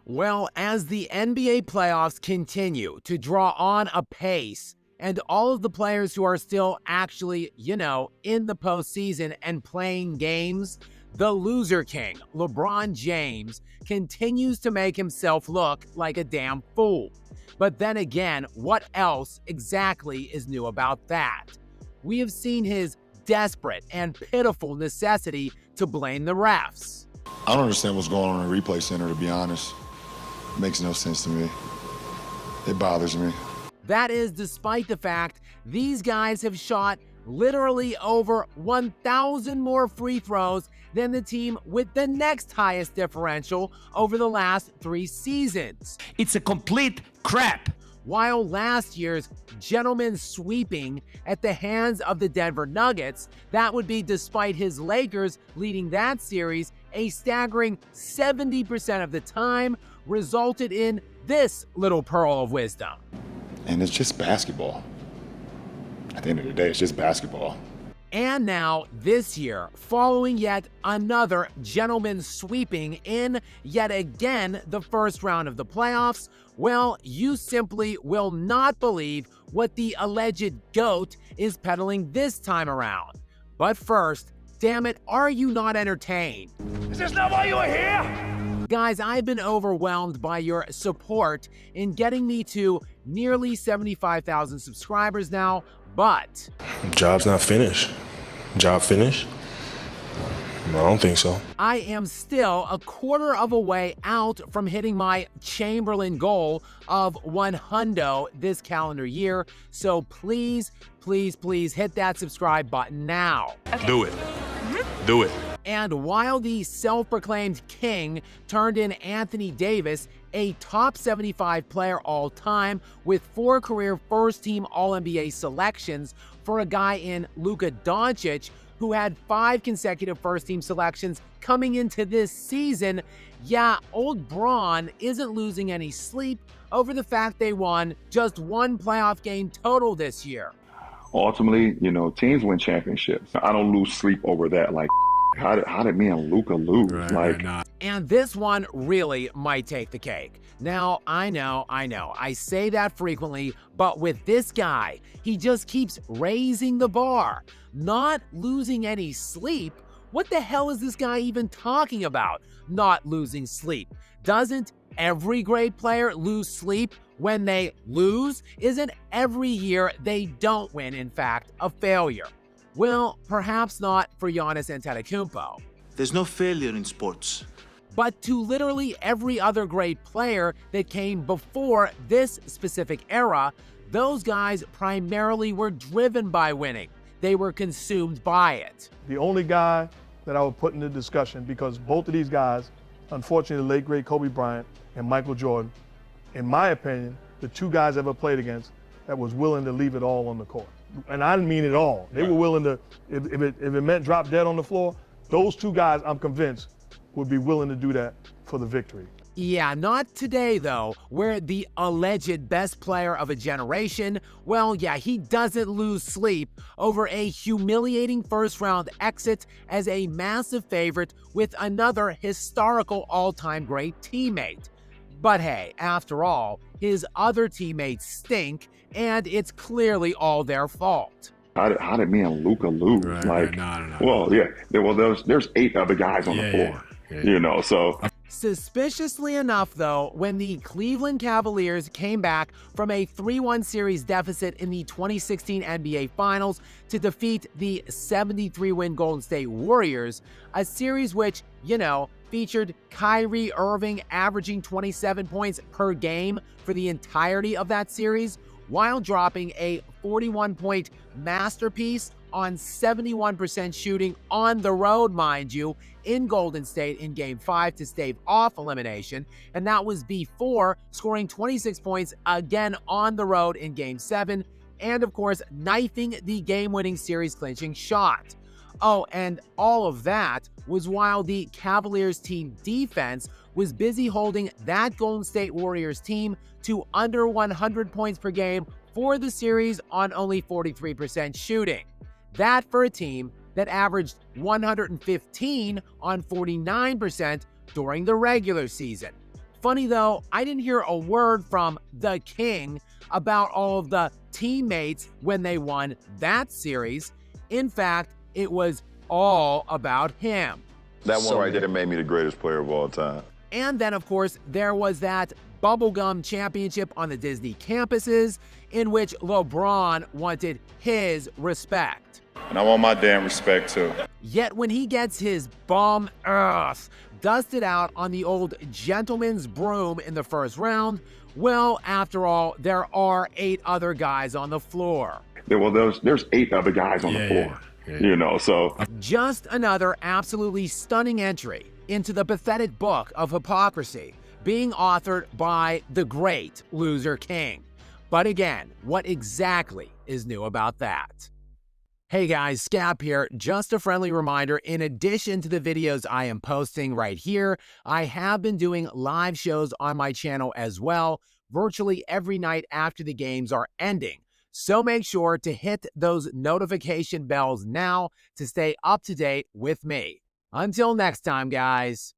Well, as the NBA playoffs continue to draw on apace, and all of the players who are still actually, in the postseason and playing games, the loser king, LeBron James, continues to make himself look like a damn fool. But then again, what else exactly is new about that? We have seen his desperate and pitiful necessity to blame the refs. I don't understand what's going on in the replay center, to be honest. It makes no sense to me. It bothers me. That is despite the fact these guys have shot literally over 1,000 more free throws than the team with the next highest differential over the last 3 seasons. It's a complete crap. While last year's gentleman sweeping at the hands of the Denver Nuggets, that would be despite his Lakers leading that series a staggering 70% of the time, resulted in this little pearl of wisdom. And it's just basketball. At the end of the day, it's just basketball. And now, this year, following yet another gentleman sweeping in yet again the first round of the playoffs, well, you simply will not believe what the alleged GOAT is peddling this time around. But first, damn it, are you not entertained? Is this not why you are here? Guys, I've been overwhelmed by your support in getting me to nearly 75,000 subscribers now, but... Job's not finished. Job finished? No, I don't think so. I am still a quarter of a way out from hitting my Chamberlain goal of 100 this calendar year, so please, please, please hit that subscribe button now. Okay. Do it. Do it. And while the self-proclaimed king turned in Anthony Davis, a top 75 player all time with 4 career first-team All-NBA selections, for a guy in Luka Doncic who had 5 consecutive first-team selections coming into this season, yeah, old Bron isn't losing any sleep over the fact they won just 1 playoff game total this year. Ultimately, teams win championships. I don't lose sleep over that. Like, how did me and Luka lose? Right. And this one really might take the cake. Now, I know, I say that frequently, but with this guy, he just keeps raising the bar, not losing any sleep. What the hell is this guy even talking about? Not losing sleep. Doesn't every great player lose sleep when they lose? Isn't every year they don't win, in fact, a failure? Well, perhaps not for Giannis Antetokounmpo. There's no failure in sports. But to literally every other great player that came before this specific era, those guys primarily were driven by winning. They were consumed by it. The only guy that I would put in the discussion, because both of these guys, unfortunately, the late, great Kobe Bryant and Michael Jordan, in my opinion, the 2 guys I ever played against that was willing to leave it all on the court. And I didn't mean it all. They were willing to, if it meant drop dead on the floor, those 2 guys, I'm convinced, would be willing to do that for the victory. Yeah, not today though, where the alleged best player of a generation, well, yeah, he doesn't lose sleep over a humiliating first-round exit as a massive favorite with another historical all-time great teammate. But hey, after all, his other teammates stink, and it's clearly all their fault. How did me and Luka lose? No. Well, yeah. There's 8 other guys on the floor. Yeah. So. Suspiciously enough, though, when the Cleveland Cavaliers came back from a 3-1 series deficit in the 2016 NBA Finals to defeat the 73-win Golden State Warriors, a series which, featured Kyrie Irving averaging 27 points per game for the entirety of that series, while dropping a 41-point masterpiece on 71% shooting on the road, mind you, in Golden State in Game 5 to stave off elimination, and that was before scoring 26 points again on the road in Game 7, and of course, knifing the game-winning series-clinching shot. Oh, and all of that was while the Cavaliers team defense was busy holding that Golden State Warriors team to under 100 points per game for the series on only 43% shooting. That for a team that averaged 115 on 49% during the regular season. Funny though, I didn't hear a word from the King about all of the teammates when they won that series. In fact, it was all about him. That one right there made me the greatest player of all time. And then, of course, there was that bubblegum championship on the Disney campuses in which LeBron wanted his respect. And I want my damn respect too. Yet when he gets his bum earth dusted out on the old gentleman's broom in the first round, well, after all, there are 8 other guys on the floor. Well, there's 8 other guys on the floor, you know, so. Just another absolutely stunning entry into the pathetic book of hypocrisy being authored by the great Loser King. But again, what exactly is new about that? Hey guys, Skap here. Just a friendly reminder, in addition to the videos I am posting right here, I have been doing live shows on my channel as well, virtually every night after the games are ending. So make sure to hit those notification bells now to stay up to date with me. Until next time, guys.